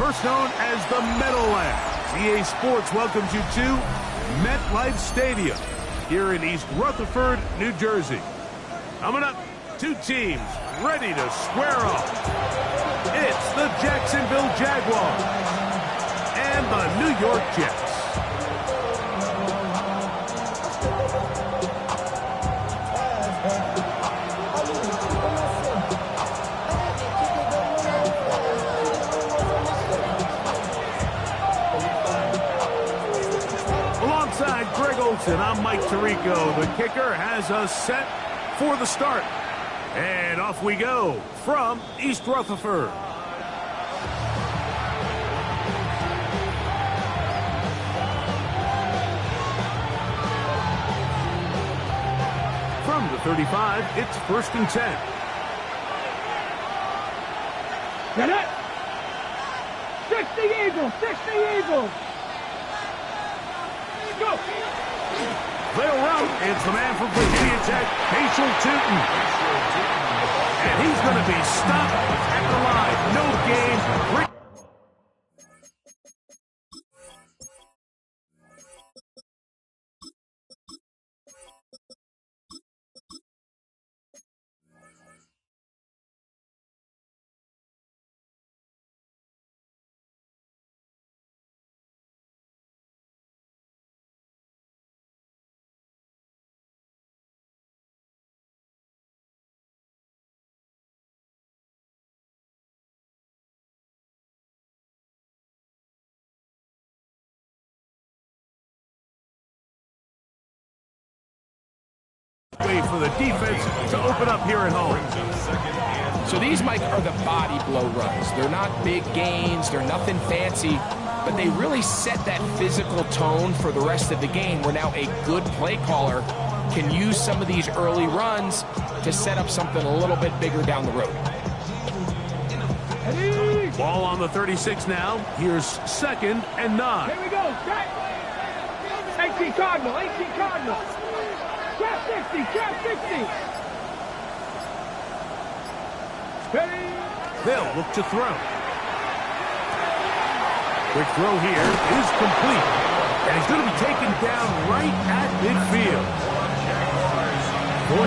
first known as the Meadowlands. EA Sports welcomes you to MetLife Stadium here in East Rutherford, New Jersey. Coming up, two teams ready to square off. It's the Jacksonville Jaguars and the New York Jets. I'm Mike Tirico. The kicker has us set for the start. And off we go from East Rutherford. From the 35, it's 1st and 10. Get it! 60 Eagles! 60 Eagles! Go! They'll run. It's the man from Virginia Tech, Rachel Tootin. And he's going to be stopped at the line. No game. Wait for the defense to open up here at home. So these, Mike, are the body blow runs. They're not big gains, they're nothing fancy, but they really set that physical tone for the rest of the game where now a good play caller can use some of these early runs to set up something a little bit bigger down the road. Ball on the 36 now. Here's 2nd and 9. Here we go. 18 Cardinal, 18 Cardinal. Trap 60, trap 60. Ready? They'll look to throw. Quick throw here is complete. And he's going to be taken down right at midfield. 14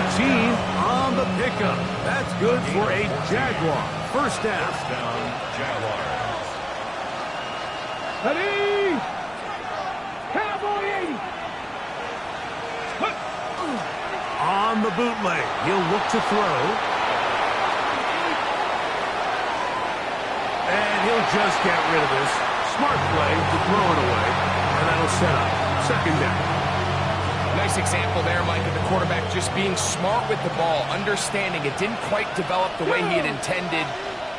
on the pickup. That's good for a Jaguar. First down. Jaguars. Ready? Cowboy 80. On the bootleg, he'll look to throw. And he'll just get rid of this. Smart play to throw it away. And that'll set up 2nd down. Nice example there, Mike, of the quarterback just being smart with the ball, understanding it didn't quite develop the way he had intended.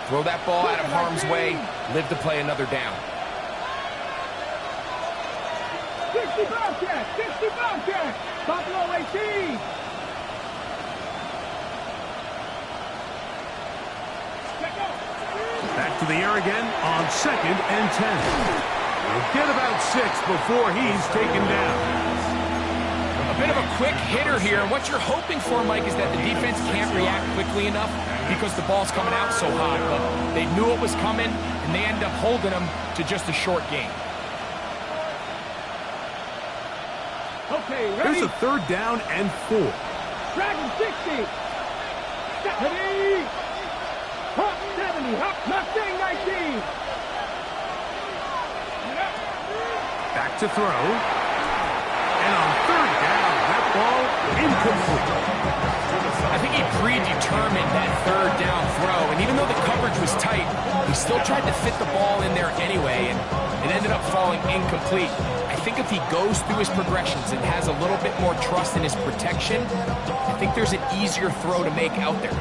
Throw that ball out of harm's way, live to play another down. 60 Bobcat, 60 Bobcat. Buffalo 18. Back to the air again on 2nd and 10. He'll get about 6 before he's taken down. A bit of a quick hitter here. And what you're hoping for, Mike, is that the defense can't react quickly enough because the ball's coming out so high. But they knew it was coming, and they end up holding them to just a short game. Okay, ready? Here's a 3rd down and 4. Dragon 60. Ready? Hawk 70. Hawk Mustang 19. Back to throw. And on 3rd down, that ball incomplete. I think he predetermined that 3rd down throw, and even though the coverage was tight, he still tried to fit the ball in there anyway, and it ended up falling incomplete. I think if he goes through his progressions and has a little bit more trust in his protection, I think there's an easier throw to make out there.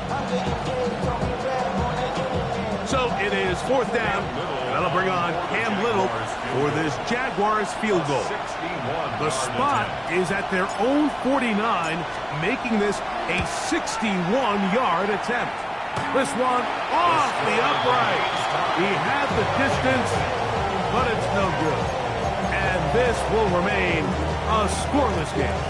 So it is 4th down. That'll bring on Cam Little for this Jaguars field goal. The spot is at their own 49, making this a 61-yard attempt. This one off the upright. He had the distance, but it's no good. And this will remain a scoreless game.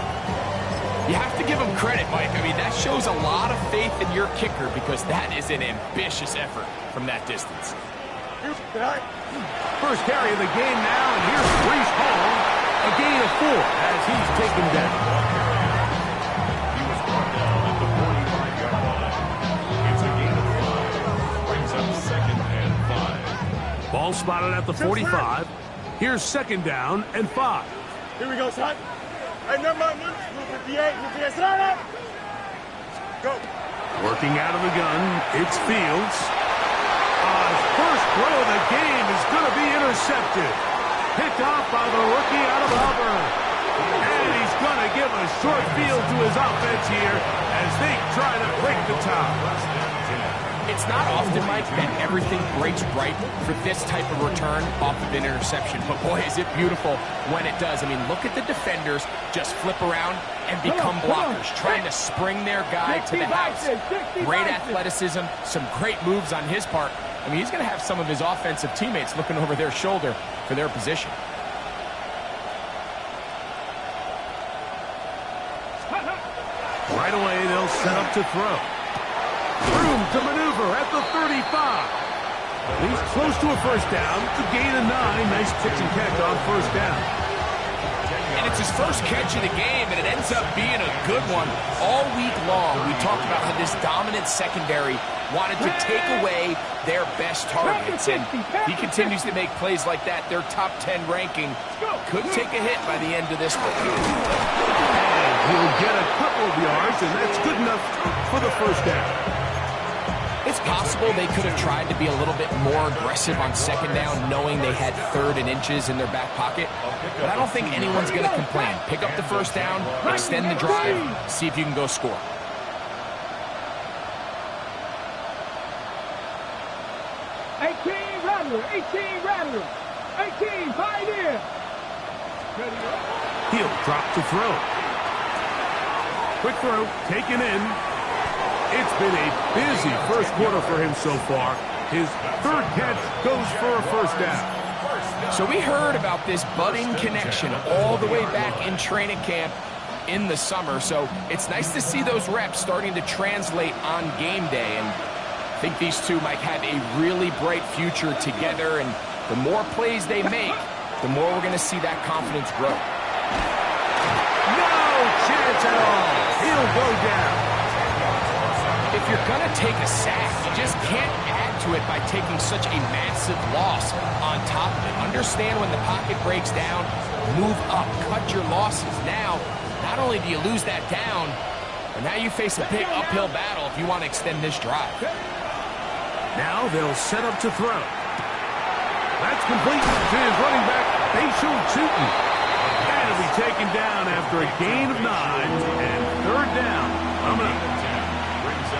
You have to give him credit, Mike. I mean, that shows a lot of faith in your kicker because that is an ambitious effort from that distance. First carry of the game now, and here's Brees Hall. A gain of 4 as he's taken down. He was brought down at the 45-yard line. It's a gain of 5. Brings up 2nd and 5. Ball spotted at the 45. Here's 2nd down and 5. Here we go, son. Hey, number 58, line up. Go. Working out of the gun, it's Fields. His first throw of the game is going to be intercepted. Picked off by the rookie out of Auburn. And he's going to give a short field to his offense here as they try to break the tie. It's not often, Mike, that everything breaks right for this type of return off of an interception. But boy, is it beautiful when it does. I mean, look at the defenders just flip around and become blockers, trying to spring their guy to the house. Great athleticism, some great moves on his part. I mean, he's going to have some of his offensive teammates looking over their shoulder for their position. Right away, they'll set up to throw. Room to maneuver at the 35. He's close to a first down. It's a gain of 9. Nice pitch and catch on first down. And it's his first catch of the game, and it ends up being a good one. All week long, we talked about how this dominant secondary wanted to take away their best targets, and he continues to make plays like that. Their top 10 ranking could take a hit by the end of this one. And he'll get a couple of yards, and that's good enough for the first down. It's possible they could have tried to be a little bit more aggressive on 2nd down, knowing they had 3rd and inches in their back pocket. But I don't think anyone's going to complain. Pick up the first down, extend the drive, see if you can go score. Rattler. 18, Pioneer. He'll drop to throw. Quick throw, taken in. It's been a busy first quarter for him so far. His 3rd catch goes for a first down. So we heard about this budding connection all the way back in training camp in the summer. So it's nice to see those reps starting to translate on game day. And I think these two might have a really bright future together. And the more plays they make, the more we're going to see that confidence grow. No chance at all. He'll go down. If you're going to take a sack, you just can't add to it by taking such a massive loss on top of it. Understand when the pocket breaks down, move up, cut your losses. Now, not only do you lose that down, but now you face a big uphill battle if you want to extend this drive. Now they'll set up to throw. That's complete to his running back, Facial Chutin. And it'll be taken down after a gain of 9 and 3rd down. Coming up.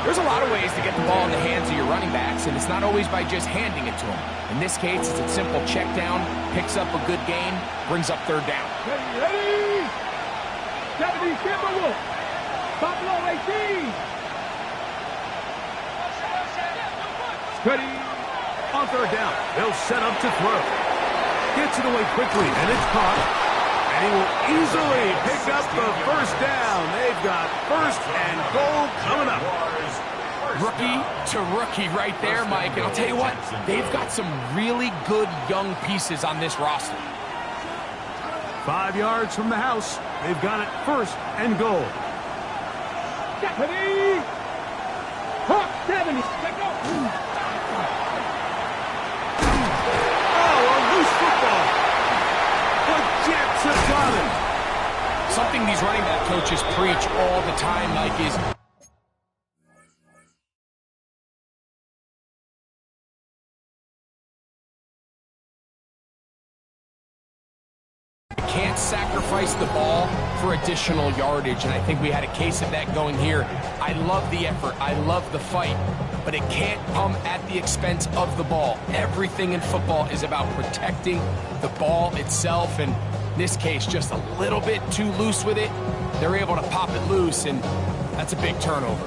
There's a lot of ways to get the ball in the hands of your running backs, and it's not always by just handing it to them. In this case, it's a simple check down, picks up a good gain, brings up 3rd down. Ready! 70, Timberwolf. Buffalo 18. Ready. On 3rd down, they'll set up to throw. Gets it away quickly, and it's caught. And he will easily pick up the first down. They've got 1st and goal coming up. Rookie to rookie right there, Mike. And I'll tell you what, they've got some really good young pieces on this roster. 5 yards from the house. They've got it 1st and goal. Ready. Hawk 70. Let go. Oh, a loose football. The Jets have got it. Something these running back coaches preach all the time, Mike, is can't sacrifice the ball for additional yardage, and I think we had a case of that going here. I love the effort, I love the fight, but it can't come at the expense of the ball. Everything in football is about protecting the ball itself, and in this case, just a little bit too loose with it. They're able to pop it loose, and that's a big turnover.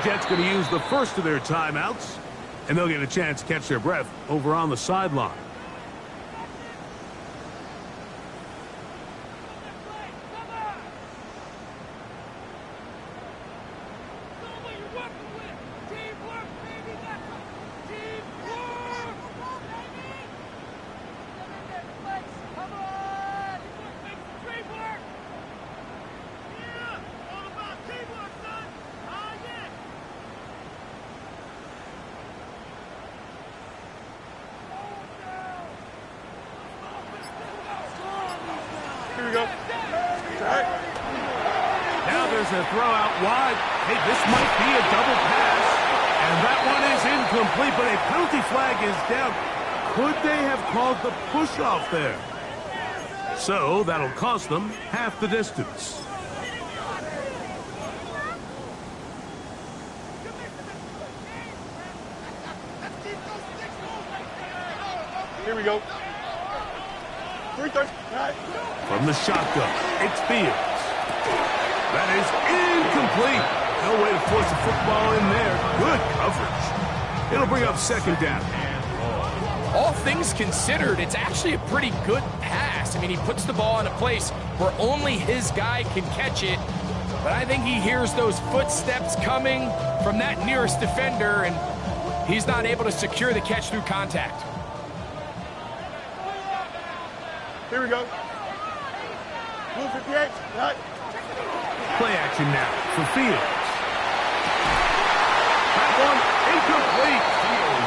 Jets going to use the first of their timeouts. And they'll get a chance to catch their breath over on the sideline. Here we go. Right. Now there's a throw out wide. Hey, this might be a double pass. And that one is incomplete, but a penalty flag is down. Could they have called the push-off there? So that'll cost them half the distance. Here we go. 3-3. Right. From the shotgun, it's Fields. That is incomplete. No way to force a football in there. Good coverage. It'll bring up second down. All things considered, it's actually a pretty good pass. I mean, he puts the ball in a place where only his guy can catch it. But I think he hears those footsteps coming from that nearest defender, and he's not able to secure the catch through contact. Here we go. Blue 58. Right. Play action now for Fields. That one incomplete.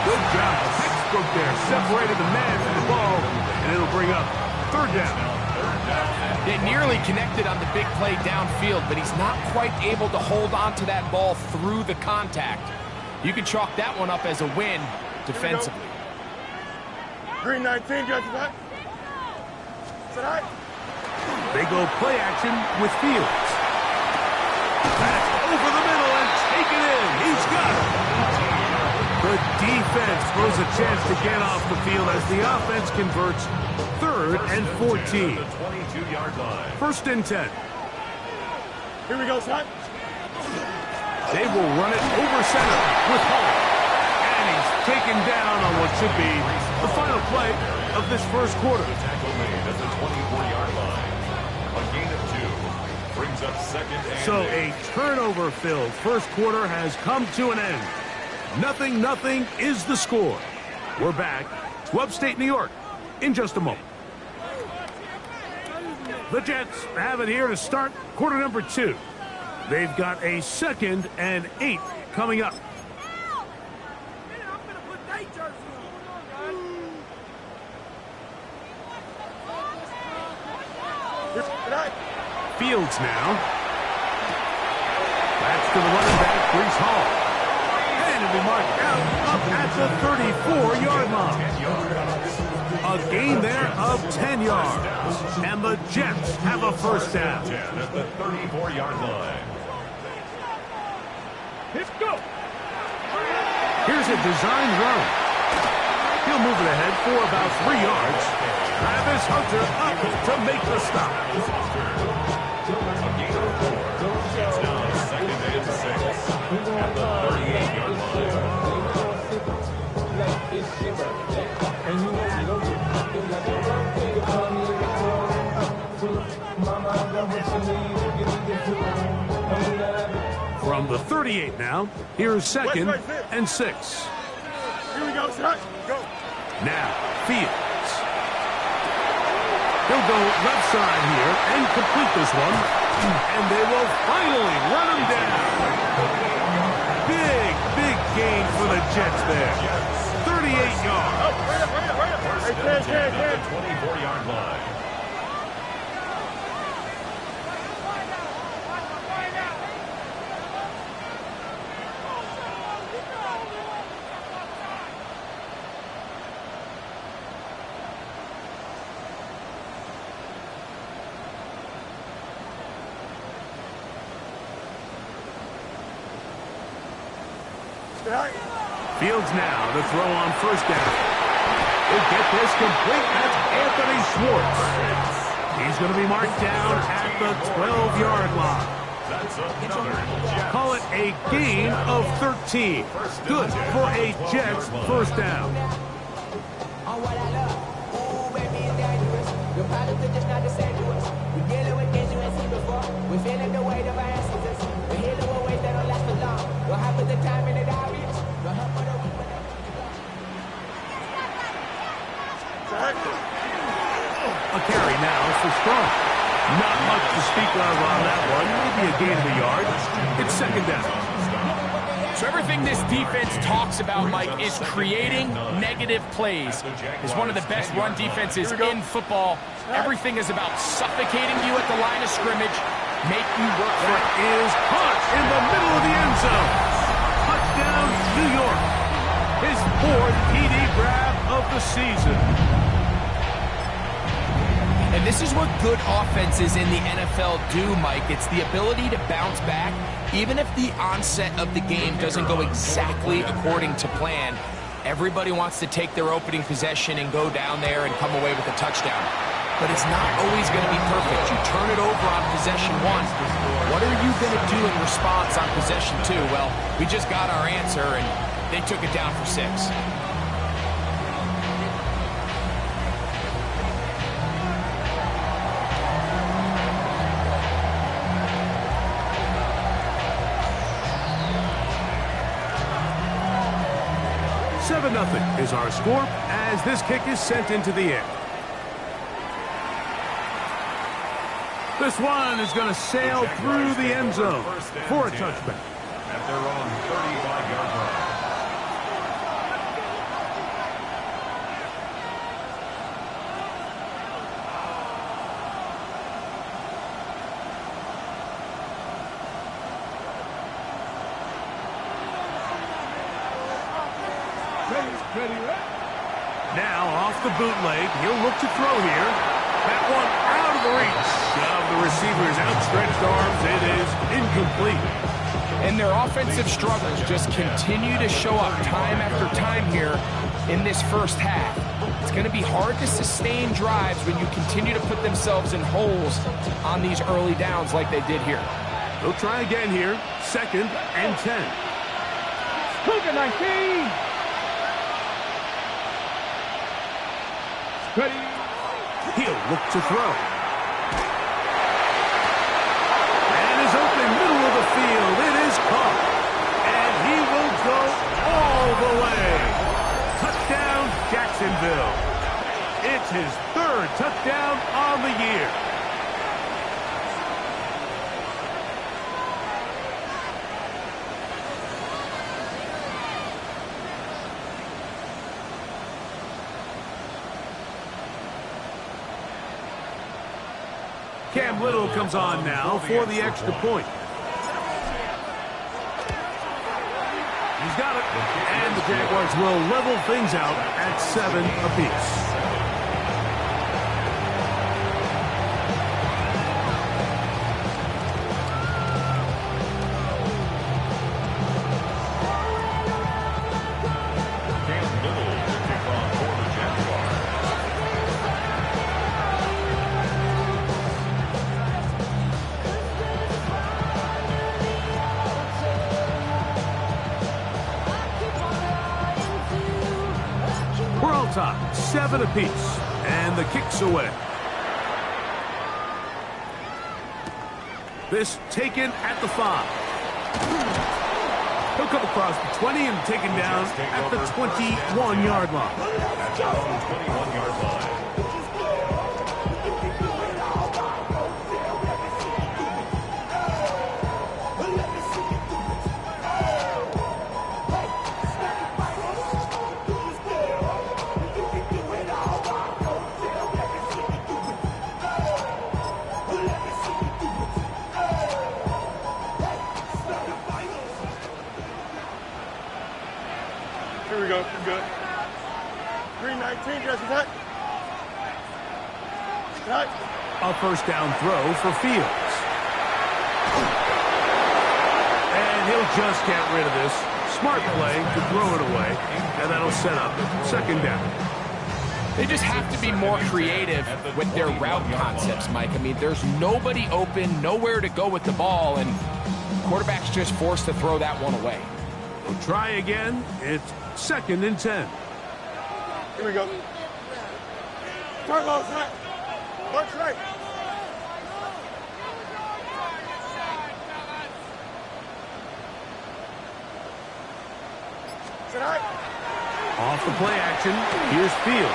Good job. Textbook there. Separated the man from the ball, and it'll bring up third down. They nearly connected on the big play downfield, but he's not quite able to hold on to that ball through the contact. You can chalk that one up as a win defensively. Green 19, got that. Is that right? They go play action with Fields. That's over the middle and taken in. He's got it. The defense throws a chance to get off the field as the offense converts 3rd and 14. 22-yard line. 1st and 10. Here we go, son. They will run it over center with Hall. And he's taken down on what should be the final play of this first quarter. Tackle made at the 24-yard line. A gain of 2 brings up second and So 8. a turnover-filled first quarter has come to an end. 0-0 is the score. We're back to upstate New York in just a moment. The Jets have it here to start quarter number 2. They've got a 2nd and 8 coming up. Fields now. That's to the running back, Brees Hall. And it'll be marked out up at the 34-yard line. A gain there of 10 yards. And the Jets have a first down. 10 at the 34-yard line. Let's go. Here's a design run. He'll move it ahead for about 3 yards. Travis Hunter up to make the stop. It's now 2nd and 6 at the 38-yard line. From the 38 now, here's 2nd and 6. Here we go, son. Go. Now, Fields. He'll go left side here and complete this one. And they will finally run him down. Big gain for the Jets there. 38 yards. Oh, right up. First and 10 at the 24-yard line. Fields now to throw on first down. He'll get this complete. That's Anthony Schwartz. He's going to be marked down at the 12-yard line. That's another Jets. Call it a gain of 13. Good for a Jets first down. On what I love. Ooh, baby, it's dangerous. Your problems are just not the same to us. We're dealing with things you ain't seen before. We're feeling the weight of our ancestors. We're healing with ways that don't last for long. Don't have the time in the obvious. No help for the weak. A carry now for Strong. Not much to speak of on that one. Maybe a gain of a yard. It's second down. So everything this defense talks about, Mike, is creating negative plays. It's one of the best run defenses in football. Everything is about suffocating you at the line of scrimmage, make you work for it. Is caught in the middle of the end zone. Touchdown, New York. His fourth TD grab of the season. And this is what good offenses in the NFL do, Mike. It's the ability to bounce back, even if the onset of the game doesn't go exactly according to plan. Everybody wants to take their opening possession and go down there and come away with a touchdown. But it's not always going to be perfect. You turn it over on possession one. What are you going to do in response on possession two? Well, we just got our answer, and they took it down for 6. Nothing is our score as this kick is sent into the air. This one is going to sail through the end zone for a touchback. At their own 35-yard line. Now off the bootleg, he'll look to throw here. That one out of the reach of the receiver's outstretched arms. It is incomplete. And their offensive struggles just continue to show up time after time here in this first half. It's going to be hard to sustain drives when you continue to put themselves in holes on these early downs like they did here. They'll try again here. 2nd and 10. Cougar 19. Ready. He'll look to throw. And is open middle of the field. It is caught. And he will go all the way. Touchdown, Jacksonville. It's his 3rd touchdown on the year. Cam Little comes on now for the extra point. He's got it. And the Jaguars will level things out at 7 apiece. Top, 7 apiece, and the kick's away. This taken at the 5. He'll come across the 20 and taken down at the 21-yard line. At their own 21-yard line. Here we go. Good. 319, Jesse. Cut. Cut. A first down throw for Fields. And he'll just get rid of this. Smart play to throw it away. And that'll set up 2nd down. They just have to be more creative with their route concepts, Mike. I mean, there's nobody open, nowhere to go with the ball, and quarterback's just forced to throw that one away. We'll try again. It's 2nd and 10. Here we go. Turn low, right. Punch right. Sit right. Off the play action, here's Fields.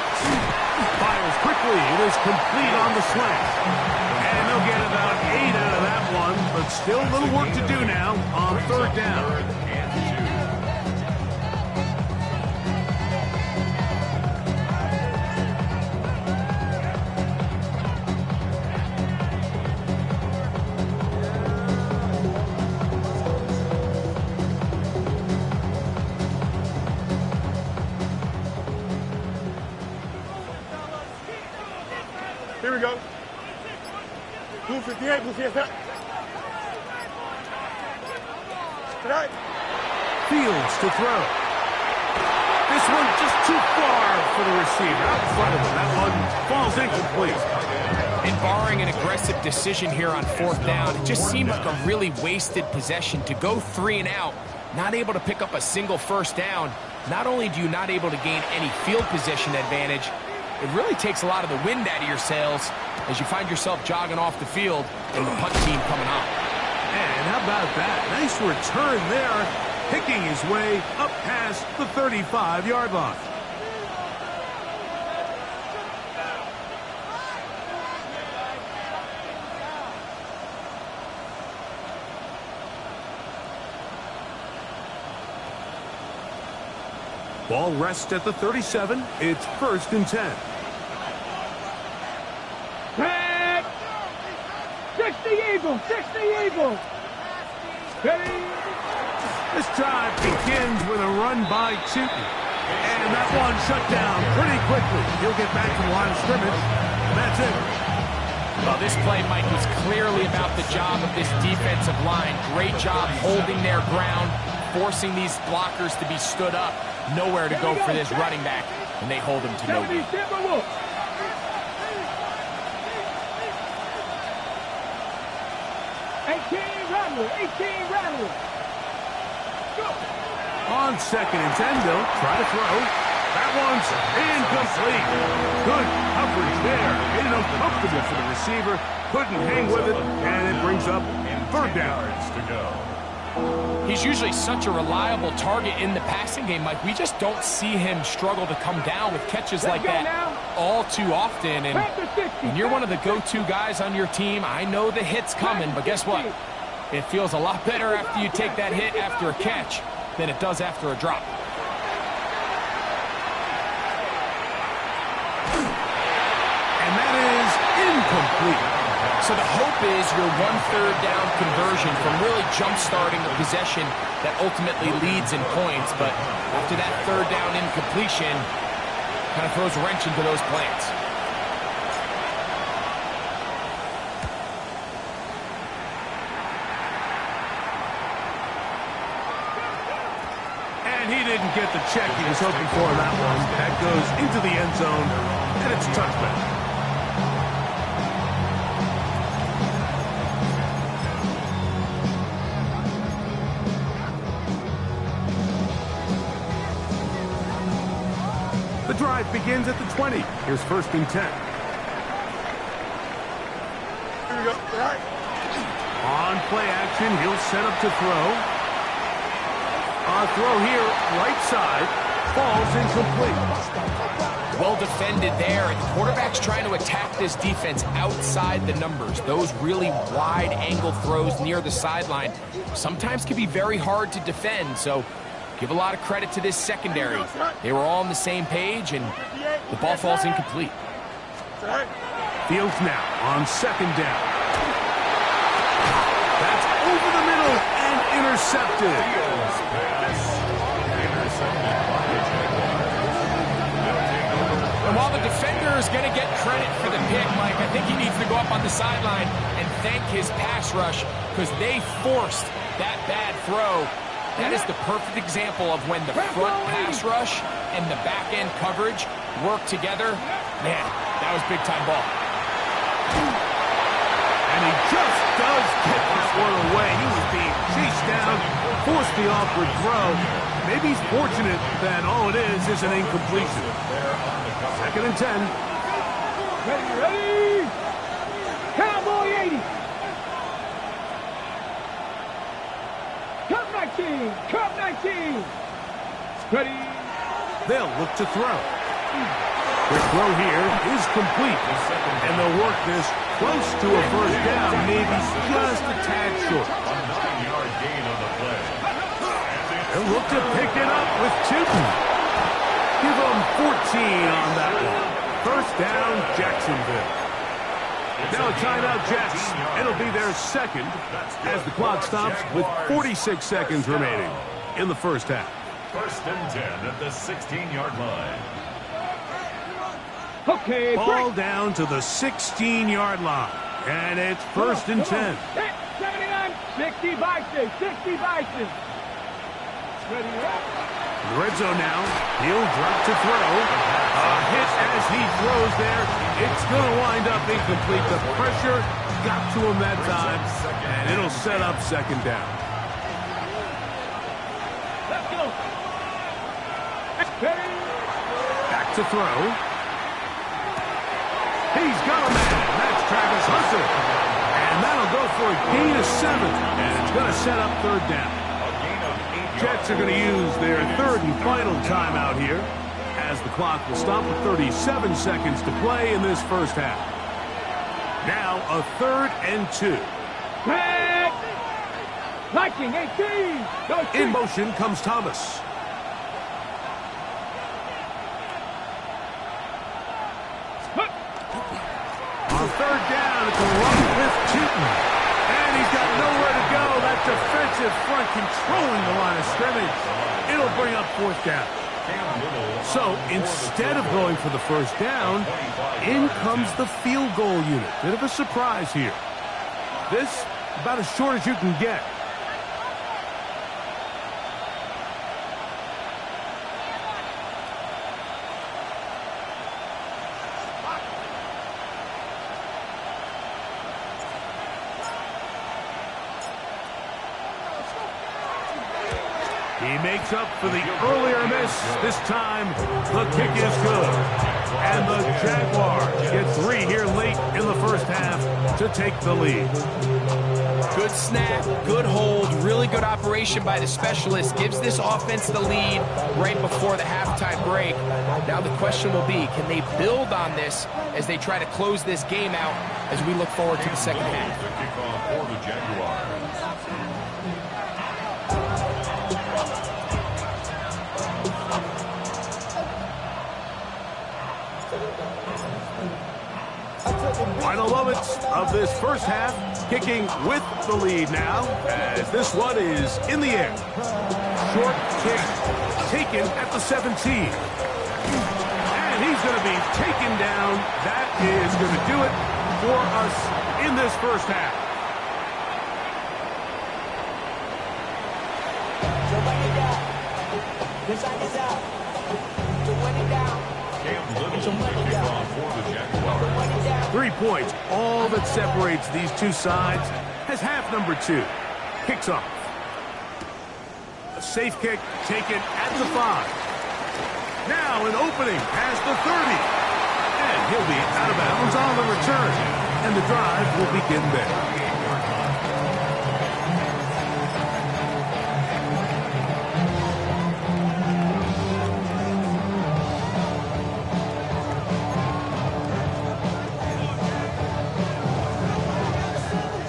Fires quickly, it is complete on the slant. And they'll get about 8 out of that one, but still a little work to do now on 3rd down. Here we go. Blue 58, blue 58. Tonight. Fields to throw. This one just too far for the receiver. Out in front of him. That one falls incomplete. And barring an aggressive decision here on 4th down, it just seemed like a really wasted possession to go 3 and out, not able to pick up a single 1st down. Not only do you not able to gain any field position advantage, it really takes a lot of the wind out of your sails as you find yourself jogging off the field and the punt team coming on. And how about that? Nice return there, picking his way up past the 35-yard line. Ball rests at the 37. It's 1st and 10. Back! 60 Eagles! 60 Eagles! This drive begins with a run by Cheaton. And that one shut down pretty quickly. He'll get back to the line of scrimmage. And that's it. Well, this play, Mike, was clearly about the job of this defensive line. Great job holding their ground, forcing these blockers to be stood up. Nowhere to go for this running back, and they hold him to no gain. 18 Rattler. On 2nd and 10, they'll try to throw. That one's incomplete. Good coverage there. Made it uncomfortable for the receiver. Couldn't hang with it, and it brings up 3rd down. To go. He's usually such a reliable target in the passing game, Mike. We just don't see him struggle to come down with catches like that all too often. And when you're one of the go-to guys on your team, I know the hit's coming, but guess what? It feels a lot better after you take that hit after a catch than it does after a drop. And that is incomplete. So the hope is your 1/3 down conversion from really jump-starting a possession that ultimately leads in points. But after that 3rd down incompletion, kind of throws a wrench into those plans. And he didn't get the check he was hoping for on that one. That goes into the end zone, and it's a touchback. The drive begins at the 20. Here's 1st and 10. Here we go. Right. On play action, he'll set up to throw. A throw here, right side, falls incomplete. Well defended there, and the quarterback's trying to attack this defense outside the numbers. Those really wide angle throws near the sideline sometimes can be very hard to defend, so give a lot of credit to this secondary. They were all on the same page, and the ball falls incomplete. Fields now on 2nd down. That's over the middle and intercepted. And while the defender is going to get credit for the pick, Mike, I think he needs to go up on the sideline and thank his pass rush because they forced that bad throw. That is the perfect example of when the front pass rush and the back-end coverage work together, man, that was big-time ball. And he just does get this one away. He was being chased down, forced the awkward throw. Maybe he's fortunate that all it is an incompletion. 2nd and 10. Ready? Cowboy 80. Cup 19. Cup 19. Ready? They'll look to throw. The throw here is complete. And they'll work this close to a first down, maybe just a tad short. A 9-yard gain on the play. They'll look to pick it up with Tootin. Give them 14 on that one. First down, Jacksonville. Now a timeout, Jets. It'll be their second as the clock stops with 46 seconds remaining in the first half. 1st and 10 at the 16-yard line. Okay, Ball down to the 16-yard line. And it's 1st and 10. 79, 60 Bison, 60 Bison. Ready, The red zone now. He'll drop to throw. A hit as he throws there. It's going to wind up incomplete. The pressure got to him that time, and it'll set up 2nd down. Let's go. Ready? Back to throw. He's got a man. That's Travis Hunter. And that'll go for a gain of 7. And it's going to set up 3rd down. Jets are going to use their 3rd and final timeout here as the clock will stop with 37 seconds to play in this first half. Now a 3rd and 2. Back. Viking 18. Go In motion comes Thomas. On 3rd down, it's a run with Tootin. And he's got nowhere to go. That defensive front controlling the line of scrimmage. It'll bring up 4th down. So instead of going for the first down, in comes the field goal unit. Bit of a surprise here. This about as short as you can get. He makes up for the earlier miss. This time, the kick is good. And the Jaguars get 3 here late in the first half to take the lead. Good snap, good hold, really good operation by the specialist. Gives this offense the lead right before the halftime break. Now the question will be, can they build on this as they try to close this game out as we look forward to the second half? The kickoff for the Jaguars. Final moments of this first half, kicking with the lead now, as this one is in the air. Short kick taken at the 17. And he's going to be taken down. That is going to do it for us in this first half. So run it down. The sign is out. To run it down. Cam Little, the kickoff for the Jaguars. Run it down. 3 points, all that separates these two sides, has half number 2. Kicks off. A safe kick taken at the 5. Now an opening past the 30. And he'll be out of bounds on the return. And the drive will begin there.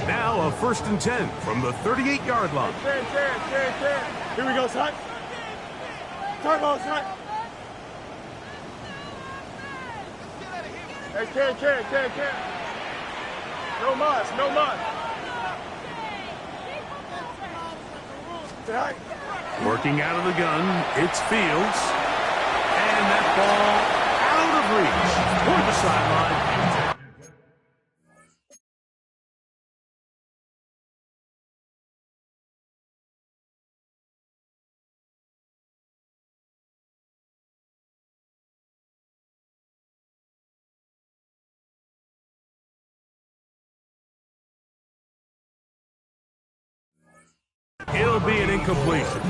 Now a 1st and 10 from the 38-yard line. 10. Here we go, son. Turbo, son. Hey, 10. No muss. Say hi. Working out of the gun, it's Fields. And that ball out of reach toward the sideline. to be an incompletion.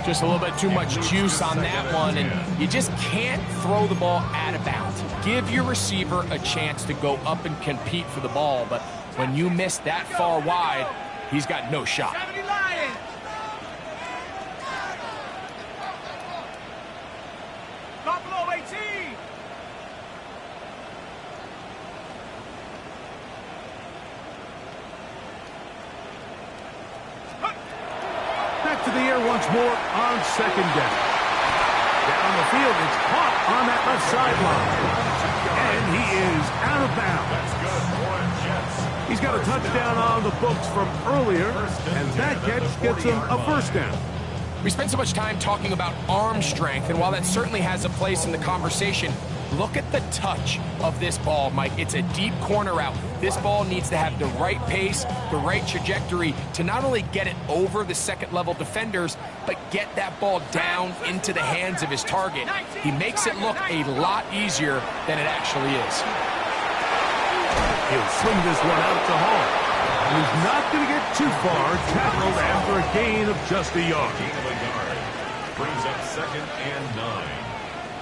Just a little bit too much juice on that one, and you just can't throw the ball out of bounds. Give your receiver a chance to go up and compete for the ball, but when you miss that far wide, he's got no shot. Back to the air once more on second down. Down the field, it's caught on that left sideline. And he is out of bounds. He's got a touchdown on the books from earlier, and that catch gets him a first down. We spent so much time talking about arm strength, and while that certainly has a place in the conversation, look at the touch of this ball, Mike. It's a deep corner route. This ball needs to have the right pace, the right trajectory to not only get it over the second-level defenders, but get that ball down into the hands of his target. He makes it look a lot easier than it actually is. He'll swing this one out to Hall. He's not going to get too far, tackled after a gain of just a yard. Brings up 2nd and 9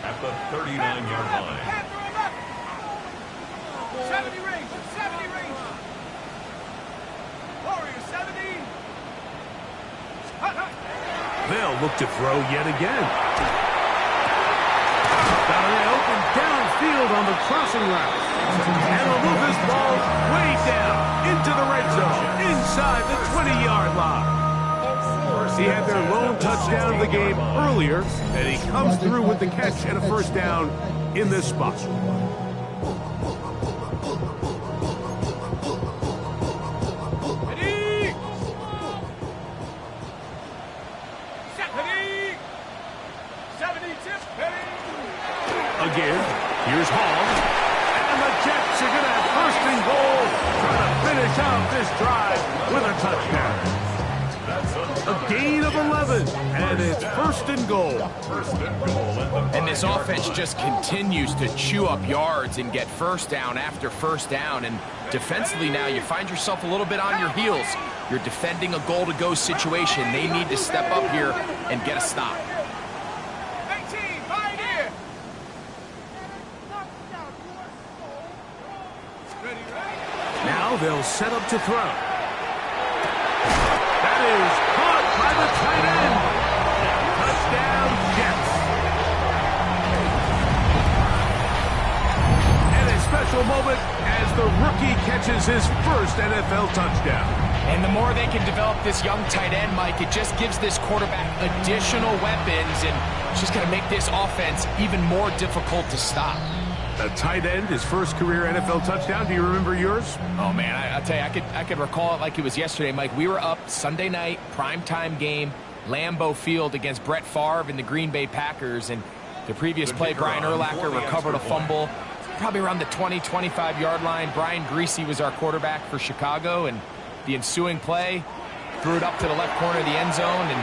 at the 39-yard line. 70 range, 70 range. Warrior, 70. They'll look to throw yet again. Got an open downfield on the crossing route. And he'll move this ball way down into the red zone, inside the 20-yard line. He had their lone touchdown of the game earlier, and he comes through with the catch and a first down in this spot. Again, here's Hall. And the Jets are going to have first and goal, trying to finish out this drive with a touchdown. A gain of 11, and it's first and goal. And this offense just continues to chew up yards and get first down after first down. And defensively now, you find yourself a little bit on your heels. You're defending a goal-to-go situation. They need to step up here and get a stop. Now they'll set up to throw. That is caught by the tight end. Touchdown, Jets. And a special moment as the rookie catches his first NFL touchdown. And the more they can develop this young tight end, Mike, it just gives this quarterback additional weapons, and it's just going to make this offense even more difficult to stop. A tight end, his first career NFL touchdown. Do you remember yours? Oh, man, I'll tell you, I could recall it like it was yesterday, Mike. We were up Sunday night, primetime game, Lambeau Field against Brett Favre and the Green Bay Packers. And the previous play, Brian Urlacher recovered a fumble, probably around the 20, 25-yard line. Brian Greasy was our quarterback for Chicago, and the ensuing play, threw it up to the left corner of the end zone, and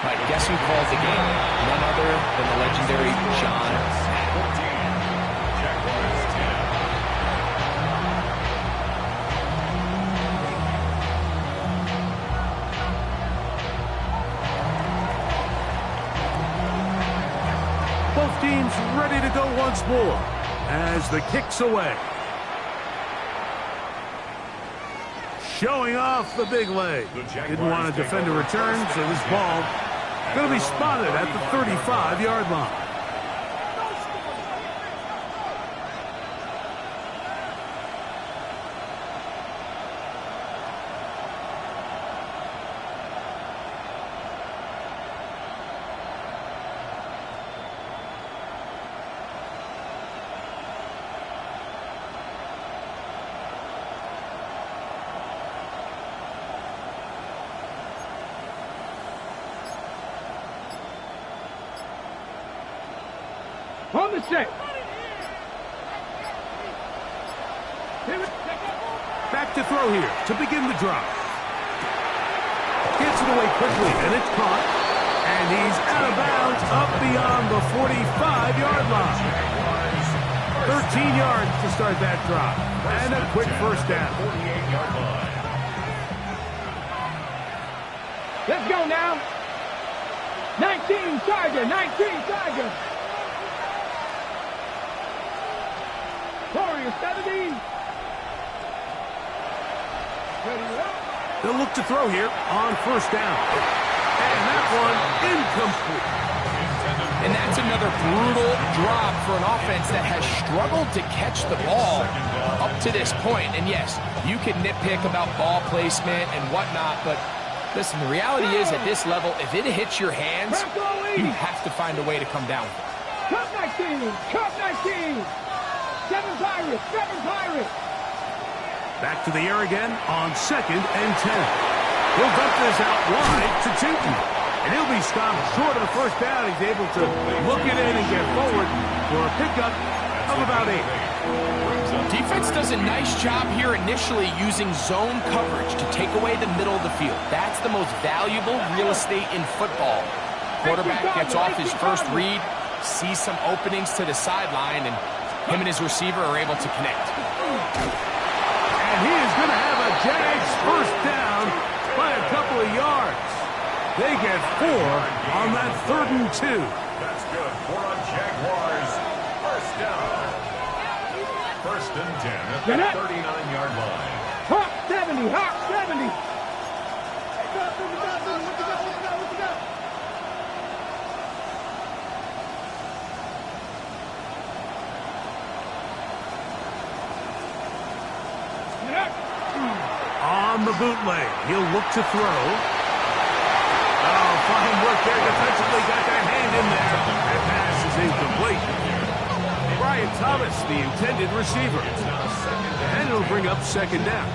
Mike, guess who called the game? None other than the legendary John Madden. Both teams ready to go once more as the kick's away. Showing off the big leg. Didn't want to defend a return, so this ball going to be spotted at the 35-yard line. On the set. Back to throw here to begin the drive. Gets it away quickly, and it's caught. And he's out of bounds up beyond the 45-yard line. 13 yards to start that drive. And a quick first down. Let's go now. 19 Tiger, 19 Tiger. Warrior 70. Ready up. They'll look to throw here on first down. And that one incomplete. And that's another brutal drop for an offense that has struggled to catch the ball up to this point. And yes, you can nitpick about ball placement and whatnot, but listen, the reality is at this level, if it hits your hands, you have to find a way to come down. Cup 19, Cup 19. 7 Pirates, 7 Pirates. Back to the air again on 2nd and 10. He'll dump this out wide to Tinky. And he'll be stopped short of the first down. He's able to look it in and get forward for a pickup of about 8. Defense does a nice job here initially using zone coverage to take away the middle of the field. That's the most valuable real estate in football. Quarterback gets off his first read, sees some openings to the sideline, and him and his receiver are able to connect. And he is going to have a Jags first down by a couple of yards. They get 4 on that 3rd and 2. That's good for a Jaguars first down. 1st and 10 at the 39-yard line. Hawk 70, Hawk 70. On the bootleg, he'll look to throw. Oh, fine work there defensively. Got that hand in there. That pass is incomplete. Brian Thomas, the intended receiver. And it'll bring up 2nd down.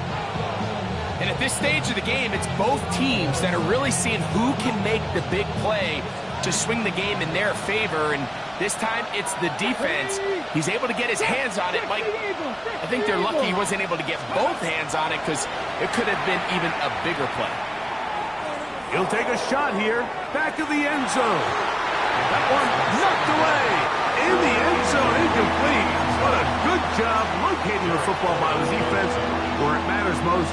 And at this stage of the game, it's both teams that are really seeing who can make the big play to swing the game in their favor. And this time, it's the defense. He's able to get his hands on it. Mike, I think they're lucky he wasn't able to get both hands on it because it could have been even a bigger play. He'll take a shot here. Back of the end zone. That one knocked away. In the end zone, incomplete. What a good job locating the football by the defense where it matters most.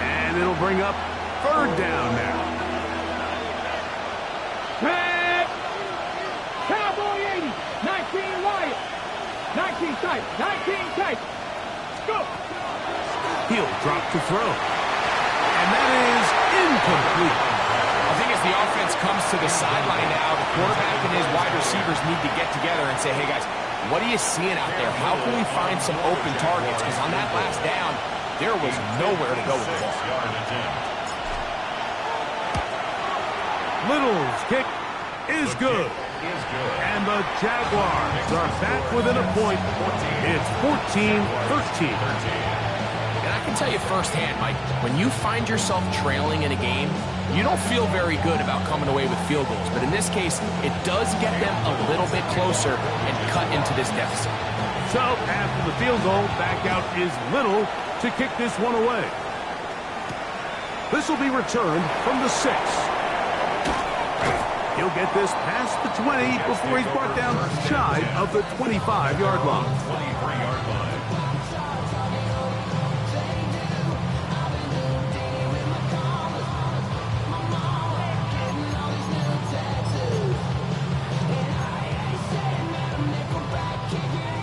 And it'll bring up 3rd down now. Red. Cowboy 80. 19 Wyatt. 19 tight. 19 tight. Go. He'll drop to throw. And that is incomplete. I think as the offense comes to the sideline now, the quarterback and his wide receivers need to get together and say, hey, guys, what are you seeing out there? How can we find some open targets? Because on that last down, there was nowhere to go with the ball. Little's kick is good. And the Jaguars are back within a point. It's 14-13. And I can tell you firsthand, Mike, when you find yourself trailing in a game, you don't feel very good about coming away with field goals. But in this case, it does get them a little bit closer and cut into this deficit. So, after the field goal, back out is Little to kick this one away. This will be returned from the 6. He'll get this past the 20 before he's brought down shy of the 25-yard line. 23-yard line.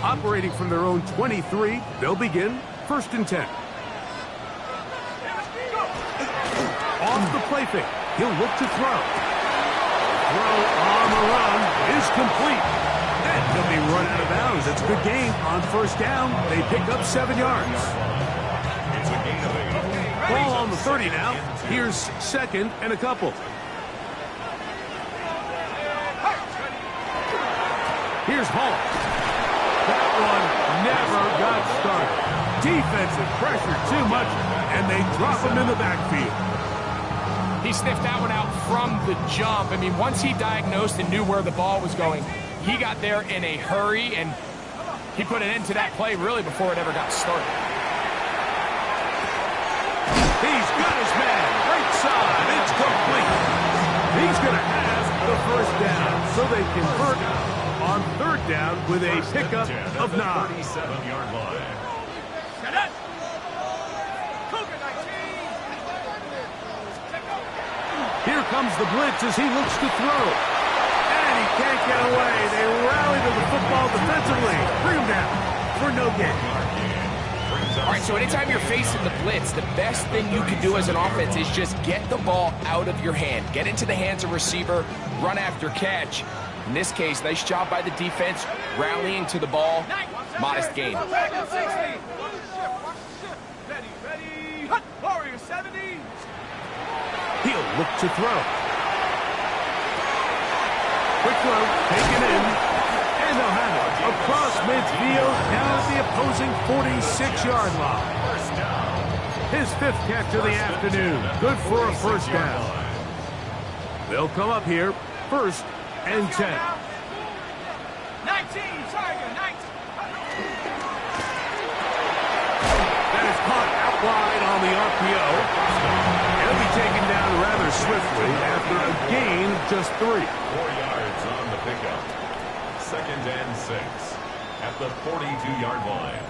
Operating from their own 23, they'll begin 1st and 10. Off the play fake, he'll look to throw. Throw on the run is complete. And he'll be run out of bounds. It's a good game on 1st down. They pick up 7 yards. It's a gain of 8. Ball on the 30 now. Here's 2nd and a couple. Here's Hall. That one never got started. Defensive pressure too much, and they drop him in the backfield. He sniffed that one out from the jump. I mean, once he diagnosed and knew where the ball was going, he got there in a hurry, and he put an end to that play really before it ever got started. He's got his man. Right side. It's complete. He's going to have the first down, so they convert on 3rd down with a pickup of 9. 37-yard line. Here comes the blitz as he looks to throw. And he can't get away. They rally to the football defensively. Bring him down for no gain. All right, so anytime you're facing the blitz, the best thing you can do as an offense is just get the ball out of your hand. Get into the hands of receiver, run after catch. In this case, nice job by the defense, rallying to the ball. Modest gain. He'll look to throw. Quick throw, taken in. And they'll have it across midfield, down at the opposing 46-yard line. His 5th catch of the afternoon. Good for a first down. They'll come up here, 1st and 10. 19, Tiger, 19. That is caught out wide on the RPO. He'll be taken down rather swiftly after a gain of just 3. 4 yards on the pickup. 2nd and 6 at the 42-yard line.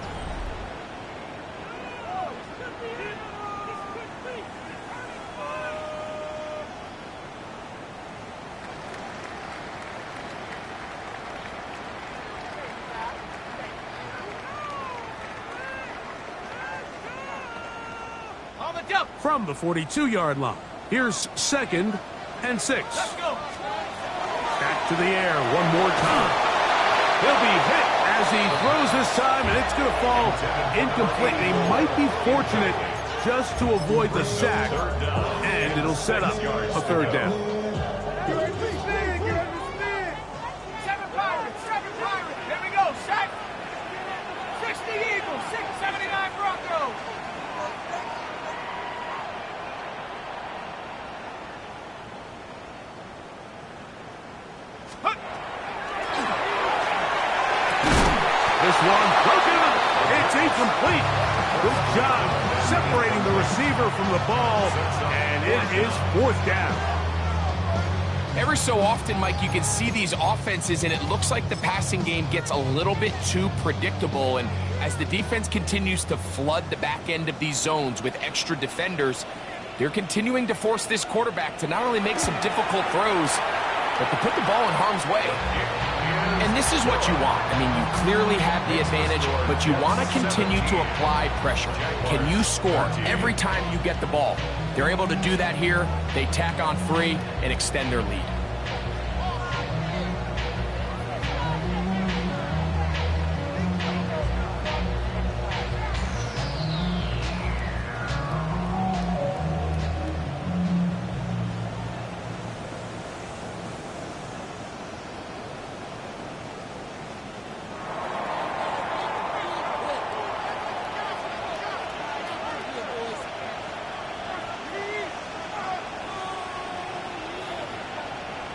From the 42-yard line, here's 2nd and 6. Let's go. Back to the air one more time. He'll be hit as he throws this time, and it's going to fall incomplete. He might be fortunate just to avoid the sack, and it'll set up a 3rd down. 7 Pirates, 7 Pirates. Here we go, set. 60 Eagles, 679 Broncos. This one broken up. It's incomplete. Good job separating the receiver from the ball, and it is 4th down. Every so often, Mike, you can see these offenses, and it looks like the passing game gets a little bit too predictable. And as the defense continues to flood the back end of these zones with extra defenders, they're continuing to force this quarterback to not only make some difficult throws, but to put the ball in harm's way. And this is what you want. I mean, you clearly have the advantage, but you want to continue to apply pressure. Can you score every time you get the ball? They're able to do that here. They tack on 3 and extend their lead.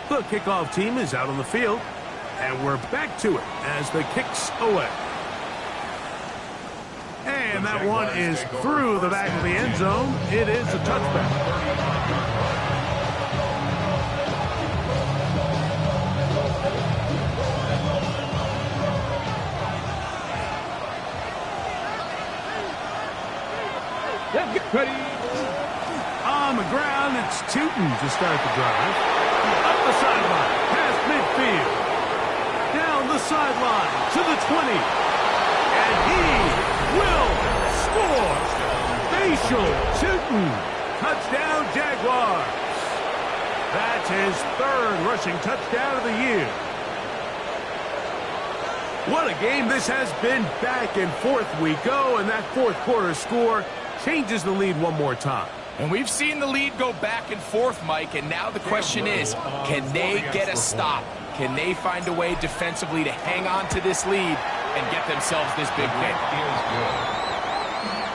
The kickoff team is out on the field, and we're back to it as the kick's away. And that one is through the back of the end zone. It is a touchback. Get ready. On the ground, it's Tootin to start the drive. Up the sideline, past midfield. Down the sideline to the 20. And he will score. Facial Tootin. Touchdown, Jaguars. That's his 3rd rushing touchdown of the year. What a game this has been. Back and forth we go, and that 4th quarter score changes the lead one more time. And we've seen the lead go back and forth, Mike, and now the question is, can they get a stop? Can they find a way defensively to hang on to this lead and get themselves this big win?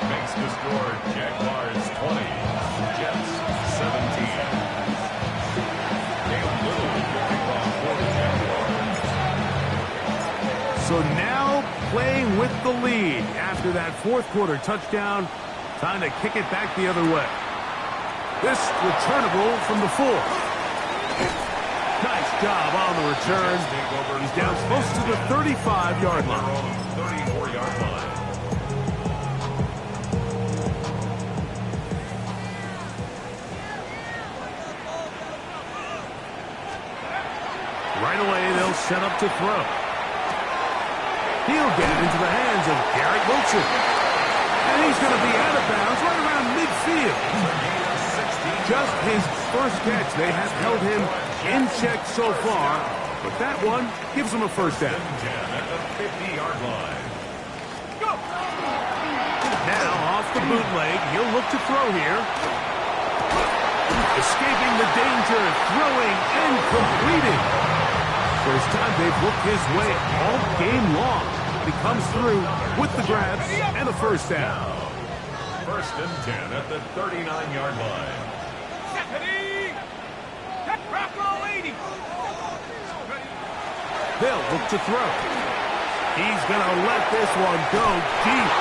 Makes the score Jaguars 20, Jets 17. Cam Little will kick off for the Jaguars. So now playing with the lead after that 4th quarter touchdown, time to kick it back the other way. This returnable from the 4th. Nice job on the return. He's down close to the 35-yard line. 34-yard line. Right away, they'll set up to throw. He'll get it into the hands of Garrett Wilson. And he's going to be out of bounds right around midfield. Just his first catch. They have held him in check so far, but that one gives him a first down. At the 50-yard line. Now off the bootleg, he'll look to throw here. Escaping the danger, throwing and completing. First time they've looked his way all game long. He comes through with the grabs and a first down. First and 10 at the 39-yard line. They'll look to throw. He's going to let this one go deep.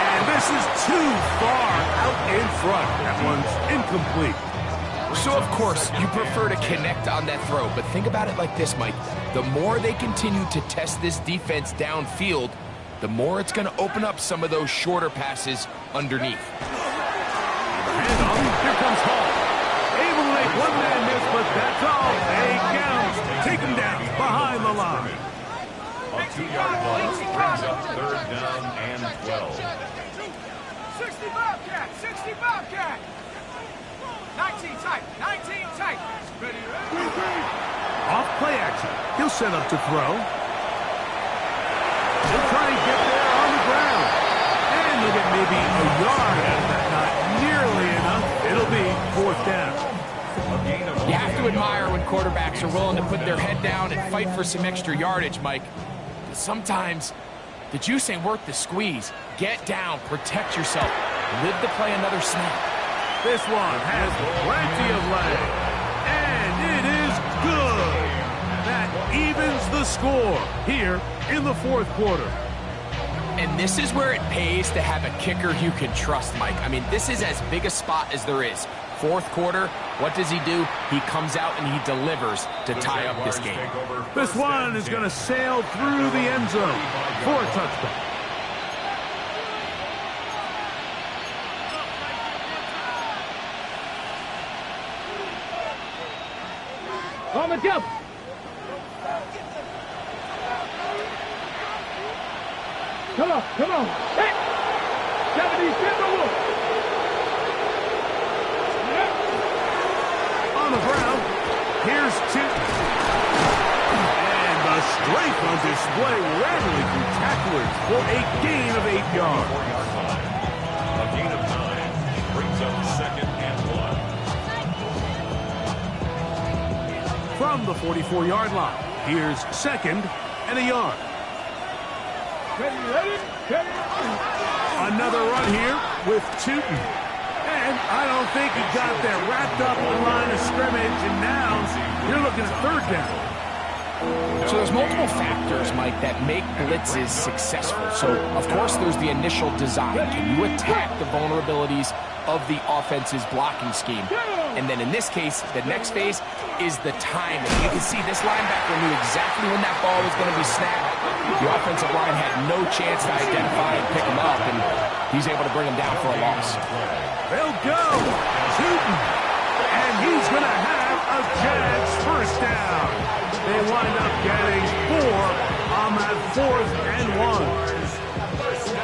And this is too far out in front. That one's incomplete. So, of course, you prefer to connect on that throw, but think about it like this, Mike. The more they continue to test this defense downfield, the more it's going to open up some of those shorter passes underneath. Handoff. Here comes Hall. Able to make one man miss, but that's all. They count. Take him down behind the line. On 2-yard line, brings up third down and 12. 60 Bobcat, 60 Bobcat. 19 tight, 19 tight. Ready, ready. Off play action. He'll set up to throw. He'll try and get there on the ground. And he'll get maybe a yard out of that. Not nearly enough. It'll be fourth down. You have to admire when quarterbacks are willing to put their head down and fight for some extra yardage, Mike. But sometimes the juice ain't worth the squeeze. Get down, protect yourself, live to play another snap. This one has plenty of leg. And it is good. That evens the score here in the fourth quarter. And this is where it pays to have a kicker you can trust, Mike. I mean, this is as big a spot as there is. Fourth quarter, what does he do? He comes out and he delivers to tie up this game. This one is going to sail through the end zone for a touchdown. On the jump. Come on, come on. Hey! 70 Timberwolves. On the ground, here's Tipton. And the strength on display, rattling through tacklers for a gain of 8 yards. 4-yard line. A gain of 9 brings up second and 1. From the 44-yard line, here's second and a yard. Another run here with Tootin. And I don't think he got there wrapped up in the line of scrimmage, and now you're looking at third down. So there's multiple factors, Mike, that make blitzes successful. So, of course, there's the initial design. Can you attack the vulnerabilities of the offense's blocking scheme? And then in this case, the next phase is the timing. You can see this linebacker knew exactly when that ball was going to be snapped. The offensive line had no chance to identify and pick him up, and he's able to bring him down for a loss. They'll go. Tootin. And he's going to have a Jags first down. They wind up getting 4 on that 4th and 1.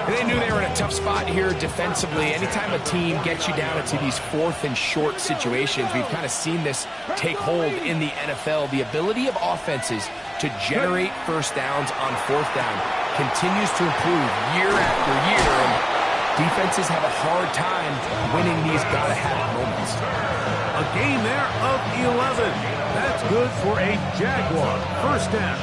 They knew they were in a tough spot here defensively. Anytime a team gets you down into these 4th and short situations, we've kind of seen this take hold in the NFL. The ability of offenses to generate first downs on 4th down continues to improve year after year, and defenses have a hard time winning these gotta-have-it moments. A gain there of 11. That's good for a Jaguar first down.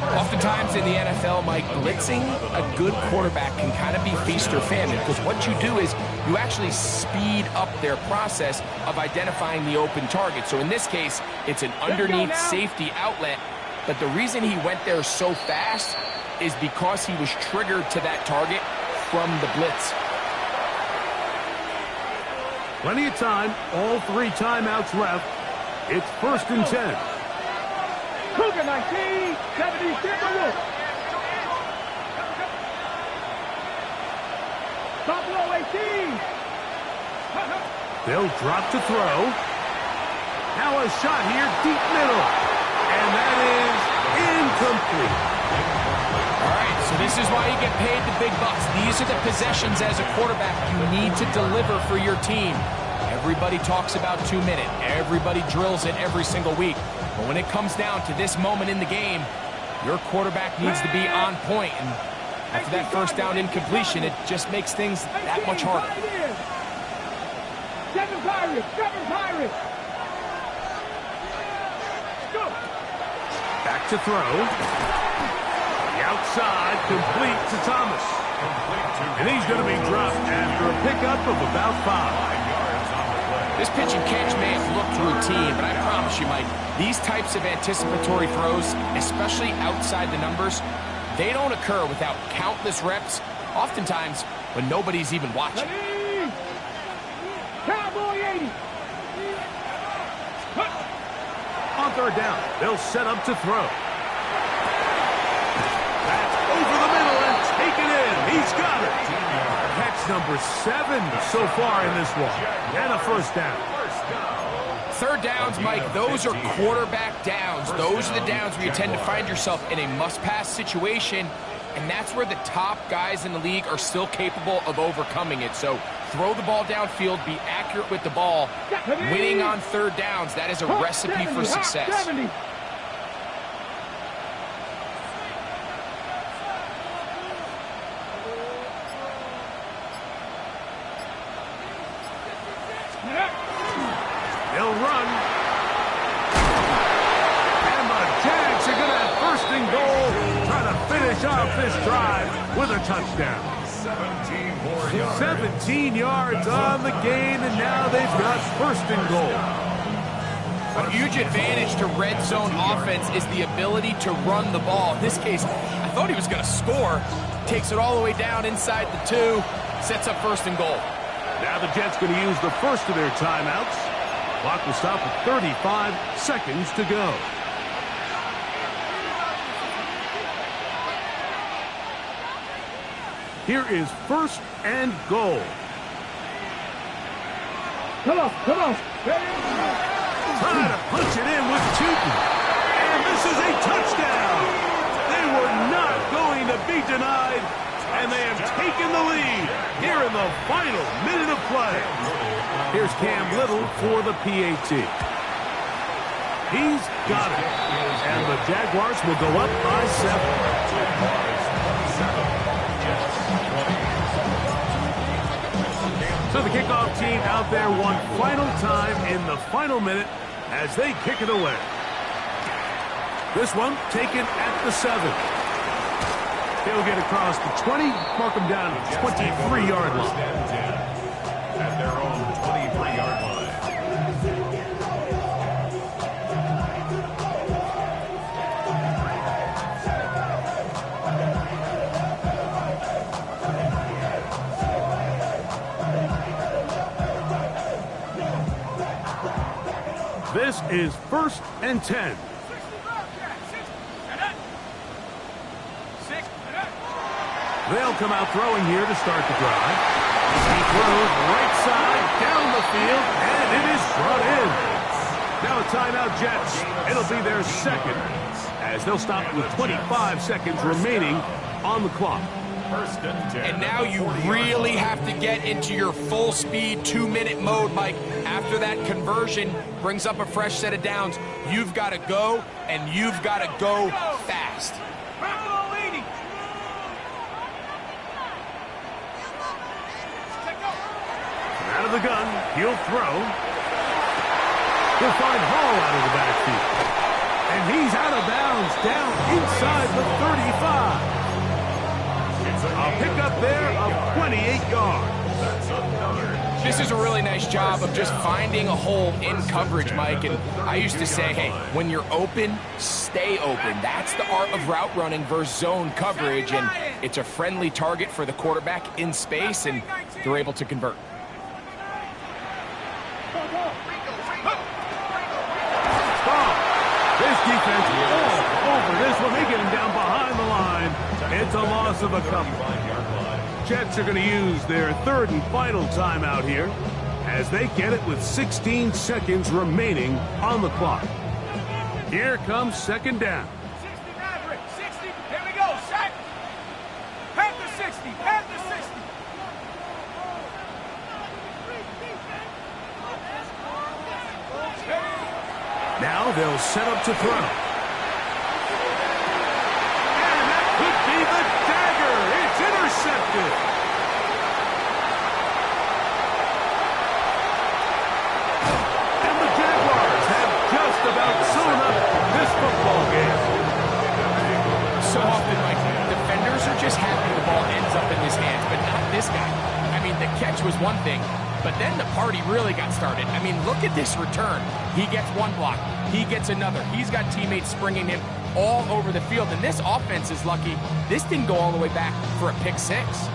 Oftentimes in the NFL, Mike, blitzing a good quarterback can kind of be feast or famine, because what you do is you actually speed up their process of identifying the open target. So in this case, it's an underneath safety outlet, but the reason he went there so fast is because he was triggered to that target from the blitz. Plenty of time, all 3 timeouts left. It's first and 10. Cougar 19, 70 Timberwolves. Buffalo 18. They'll drop to throw. Now a shot here, deep middle. And that is incomplete. All right, so this is why you get paid the big bucks. These are the possessions as a quarterback you need to deliver for your team. Everybody talks about 2 minute. Everybody drills it every single week. But when it comes down to this moment in the game, your quarterback needs to be on point. And after that first down incompletion, it just makes things that much harder. Seven Pirates! Seven Pirates! Go! Back to throw. The outside, complete to Thomas. And he's going to be dropped after a pickup of about 5. This pitch and catch may have looked routine, but I promise you, Mike, these types of anticipatory throws, especially outside the numbers, they don't occur without countless reps, oftentimes when nobody's even watching. Cowboy 80! On third down, they'll set up to throw. That's over the middle and taken in. He's got it. Catch number 7 so far in this one. And a first down. Third downs, Mike, those are quarterback downs. Those are the downs where you tend to find yourself in a must-pass situation, and that's where the top guys in the league are still capable of overcoming it. So throw the ball downfield, be accurate with the ball. Winning on third downs, that is a recipe for success. 70. They'll run. And the Jags are going to have first and goal, trying to finish off this drive with a touchdown. 17 yards on the gain, and now they've got first and goal. A huge advantage to red zone offense is the ability to run the ball. In this case, I thought he was going to score. Takes it all the way down inside the 2, sets up first and goal. Now the Jets going to use the first of their timeouts. Clock will stop with 35 seconds to go. Here is first and goal. Come on, come on. Trying to punch it in with Tootin. And this is a touchdown. They were not going to be denied, and they have taken the lead here in the final minute of play. Here's Cam Little for the PAT. He's got it. And the Jaguars will go up by 7. So the kickoff team out there one final time in the final minute as they kick it away. This one taken at the 7. He'll get across the 20, mark him down at the 23-yard line. At their own 23-yard line. This is first and 10. They'll come out throwing here to start the drive. He throws right side down the field, and it is brought in. Now a timeout, Jets. It'll be their second, as they'll stop with 25 seconds remaining on the clock. First and 10. And now you really have to get into your full-speed 2-minute mode, Mike. After that conversion brings up a fresh set of downs, you've got to go, and you've got to go fast. Out of the gun, he'll throw. He'll find Hall out of the backfield. And he's out of bounds, down inside the 35. A pickup there of 28 yards. This is a really nice job of just finding a hole in coverage, Mike. And I used to say, hey, when you're open, stay open. That's the art of route running versus zone coverage. And it's a friendly target for the quarterback in space, and they're able to convert. This defense all over this one. They get him down behind the line. It's a loss of a couple. Jets are going to use their third and final timeout here as they get it with 16 seconds remaining on the clock. Here comes second down. 60 Maverick, 60. Here we go, sack. Panther 60, Panther 60. Now they'll set up to throw. And that could be the dagger. It's intercepted. And the Jaguars have just about sewn up this football game. So often, like, defenders are just happy the ball ends up in his hands, but not this guy. I mean, the catch was one thing, but then the party really got started. I mean, look at this return. He gets one block. He gets another. He's got teammates springing him all over the field, and this offense is lucky. This didn't go all the way back for a pick six.